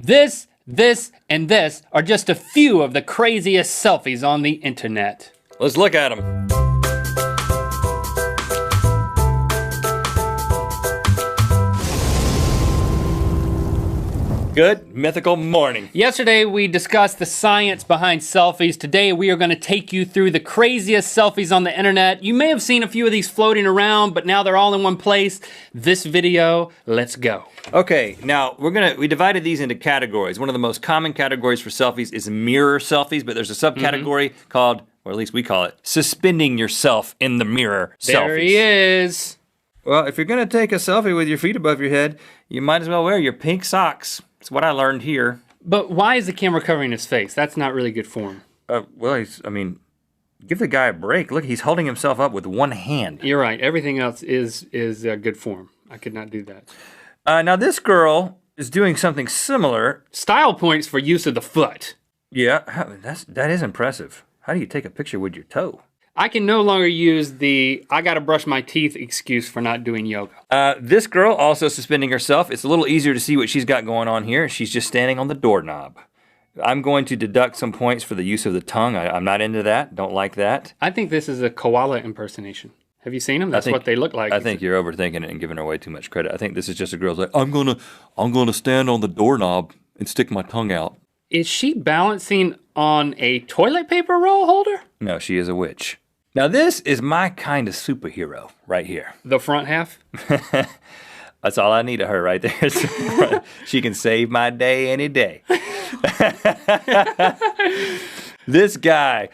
This, and this are just a few of the craziest selfies on the internet. Let's look at them. Good mythical morning. Yesterday we discussed the science behind selfies. Today we are going to take you through the craziest selfies on the internet. You may have seen a few of these floating around, but now they're all in one place. This video, let's go. Okay, now we divided these into categories. One of the most common categories for selfies is mirror selfies, but there's a subcategory called, or at least we call it, suspending yourself in the mirror selfies. There he is. Well, if you're gonna take a selfie with your feet above your head, you might as well wear your pink socks. That's what I learned here. But why is the camera covering his face? That's not really good form. Well, give the guy a break. Look, he's holding himself up with one hand. You're right. Everything else is good form. I could not do that. Now this girl is doing something similar. Style points for use of the foot. Yeah, that is impressive. How do you take a picture with your toe? I can no longer use the I gotta brush my teeth excuse for not doing yoga. This girl also suspending herself. It's a little easier to see what she's got going on here. She's just standing on the doorknob. I'm going to deduct some points for the use of the tongue. I'm not into that, don't like that. I think this is a koala impersonation. Have you seen them? That's what they look like. I think you're overthinking it and giving her way too much credit. I think this is just a girl's like, I'm gonna stand on the doorknob and stick my tongue out. Is she balancing on a toilet paper roll holder? No, she is a witch. Now this is my kind of superhero right here. The front half? That's all I need of her right there. She can save my day any day. This guy,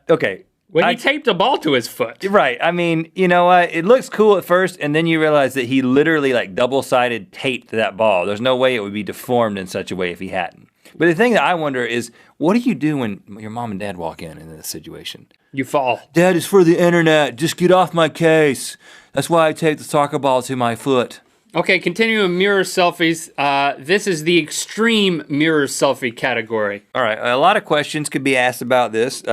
okay. Well, he taped a ball to his foot. Right, I mean, you know what? It looks cool at first, and then you realize that he literally like double-sided taped that ball. There's no way it would be deformed in such a way if he hadn't. But the thing that I wonder is, what do you do when your mom and dad walk in this situation? You fall. Dad, is for the internet. Just get off my case. That's why I take the soccer ball to my foot. Okay, continuing mirror selfies. This is the extreme mirror selfie category. All right, a lot of questions could be asked about this.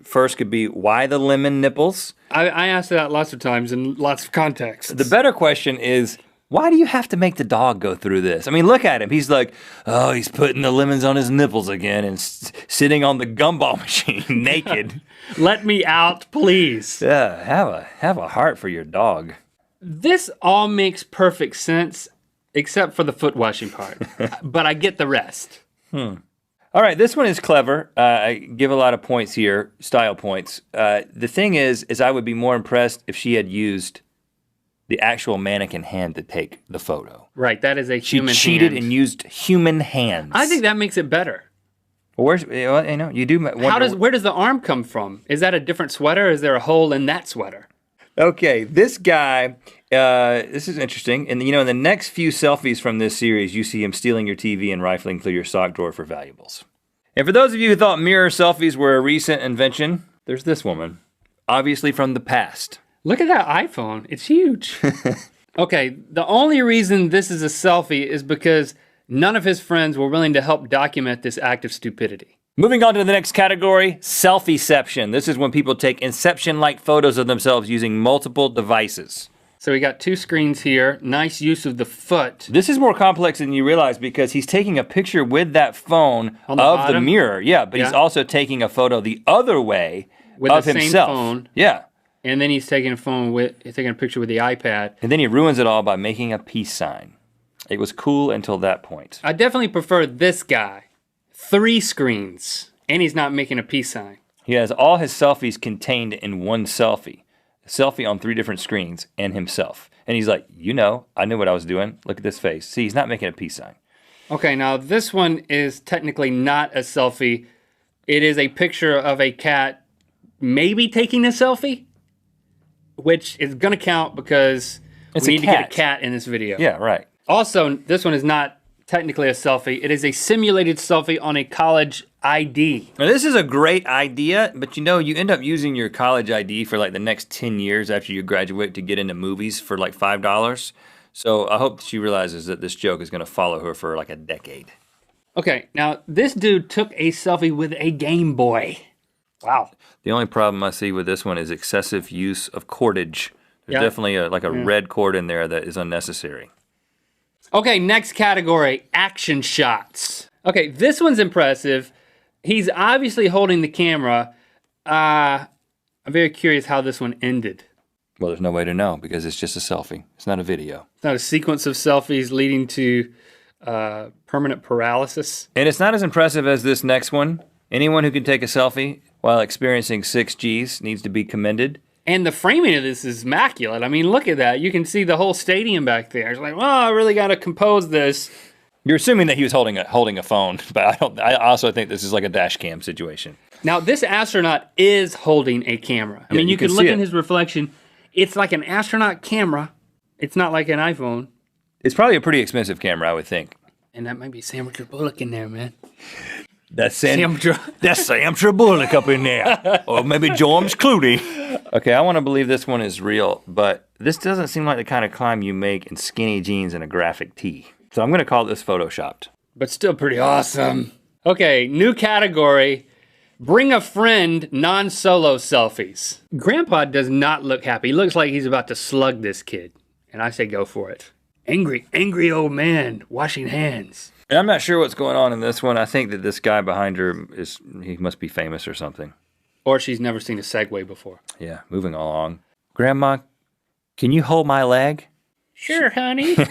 First could be, why the lemon nipples? I asked that lots of times in lots of contexts. The better question is, why do you have to make the dog go through this? I mean, look at him. He's like, oh, he's putting the lemons on his nipples again and sitting on the gumball machine naked. Let me out, please. Yeah, have a heart for your dog. This all makes perfect sense, except for the foot washing part. But I get the rest. All right, this one is clever. I give a lot of points here, style points. The thing is I would be more impressed if she had used the actual mannequin hand to take the photo. Right, that is a human hand. She cheated and used human hands. I think that makes it better. Well, you do wonder. Where does the arm come from? Is that a different sweater? Is there a hole in that sweater? Okay, this guy, this is interesting. And in the next few selfies from this series, you see him stealing your TV and rifling through your sock drawer for valuables. And for those of you who thought mirror selfies were a recent invention, there's this woman, obviously from the past. Look at that iPhone. It's huge. Okay, the only reason this is a selfie is because none of his friends were willing to help document this act of stupidity. Moving on to the next category, selfieception. This is when people take Inception-like photos of themselves using multiple devices. So we got two screens here. Nice use of the foot. This is more complex than you realize because he's taking a picture with that phone of the mirror. Yeah, but he's also taking a photo the other way of himself. Same phone. Yeah. And then he's taking a picture with the iPad. And then he ruins it all by making a peace sign. It was cool until that point. I definitely prefer this guy. 3 screens, and he's not making a peace sign. He has all his selfies contained in one selfie. A selfie on 3 different screens and himself. And he's like, I knew what I was doing. Look at this face. See, he's not making a peace sign. Okay, now this one is technically not a selfie. It is a picture of a cat maybe taking a selfie, which is going to count because we need to get a cat in this video. Yeah, right. Also, this one is not technically a selfie. It is a simulated selfie on a college ID. Now, this is a great idea, but you end up using your college ID for like the next 10 years after you graduate to get into movies for like $5. So I hope she realizes that this joke is going to follow her for like a decade. Okay, now this dude took a selfie with a Game Boy. Wow. The only problem I see with this one is excessive use of cordage. There's definitely a red cord in there that is unnecessary. Okay, next category, action shots. Okay, this one's impressive. He's obviously holding the camera. I'm very curious how this one ended. Well, there's no way to know because it's just a selfie. It's not a video. It's not a sequence of selfies leading to permanent paralysis. And it's not as impressive as this next one. Anyone who can take a selfie while experiencing 6Gs needs to be commended. And the framing of this is immaculate. I mean, look at that. You can see the whole stadium back there. It's like, well, I really got to compose this. You're assuming that he was holding a phone, but I also think this is like a dash cam situation. Now, this astronaut is holding a camera. I mean, you can look in his reflection. It's like an astronaut camera. It's not like an iPhone. It's probably a pretty expensive camera, I would think. And that might be Sandra Bullock in there, man. That's Sandra Bullock up in there. Or maybe George Clooney. Okay, I want to believe this one is real, but this doesn't seem like the kind of climb you make in skinny jeans and a graphic tee. So I'm going to call this photoshopped. But still pretty awesome. Okay, new category. Bring a friend, non-solo selfies. Grandpa does not look happy. He looks like he's about to slug this kid. And I say go for it. Angry old man washing hands. And I'm not sure what's going on in this one. I think that this guy behind her he must be famous or something. Or she's never seen a Segway before. Yeah, moving along. Grandma, can you hold my leg? Sure, honey. I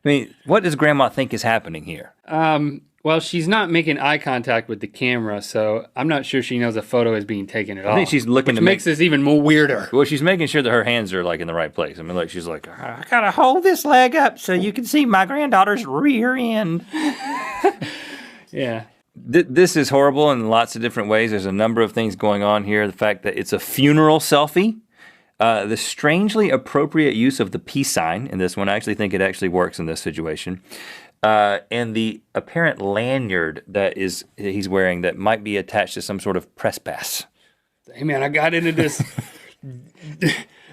mean, what does Grandma think is happening here? Well, she's not making eye contact with the camera, so I'm not sure she knows a photo is being taken at all. I think she's looking which makes this even more weirder. Well, she's making sure that her hands are like in the right place. I mean, like she's like, I gotta hold this leg up so you can see my granddaughter's rear end. Yeah. This is horrible in lots of different ways. There's a number of things going on here. The fact that it's a funeral selfie. The strangely appropriate use of the peace sign in this one. I actually think it actually works in this situation. And the apparent lanyard that he's wearing that might be attached to some sort of press pass. Hey man, I got into this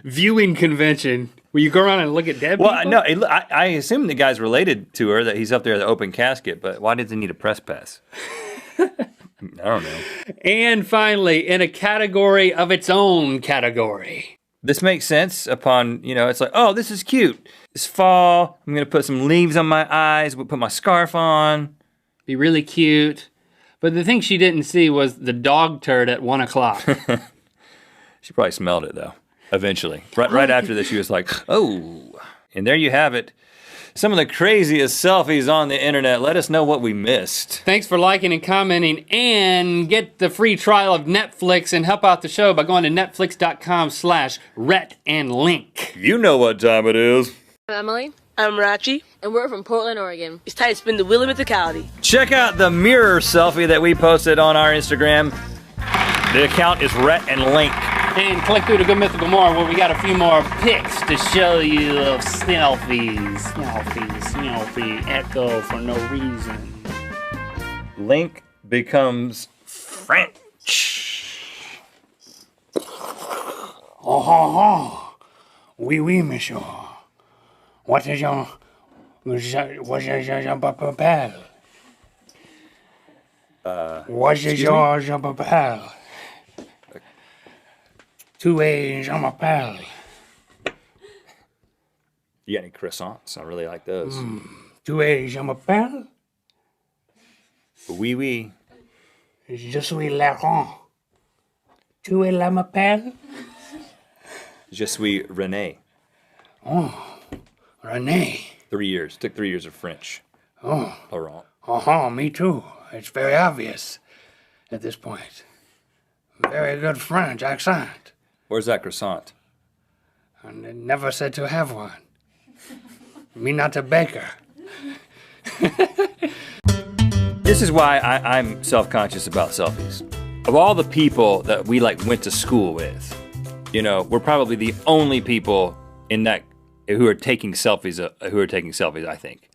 viewing convention where you go around and look at dead people. Well, no, I assume the guy's related to her, that he's up there at the open casket, but why does he need a press pass? I don't know. And finally, in a category of its own category. This makes sense upon, it's like, oh, this is cute. It's fall. I'm going to put some leaves on my eyes. We'll put my scarf on. Be really cute. But the thing she didn't see was the dog turd at 1 o'clock. She probably smelled it, though, eventually. Right after this, she was like, oh. And there you have it. Some of the craziest selfies on the internet. Let us know what we missed. Thanks for liking and commenting, and get the free trial of Netflix and help out the show by going to netflix.com/rhettandlink. You know what time it is. I'm Emily. I'm Rachi. And we're from Portland, Oregon. It's time to spin the wheel of mythicality. Check out the mirror selfie that we posted on our Instagram. The account is Rhett and Link. And click through to Good Mythical More where we got a few more pics to show you of selfies. Selfie, echo for no reason. Link becomes French. Oh. Oui, monsieur. What is your papel? What is your papel? Tu es je m'appelle. You got any croissants? I really like those. Tu es je m'appelle? Oui. Je suis Laurent. Tu es la m'appelle? Je suis René. Oh, René. 3 years. Took 3 years of French. Oh. Laurent. Me too. It's very obvious at this point. Very good French accent. Where's that croissant? And it never said to have one. Me not a baker. This is why I'm self-conscious about selfies. Of all the people that we went to school with, we're probably the only people in that who are taking selfies, I think.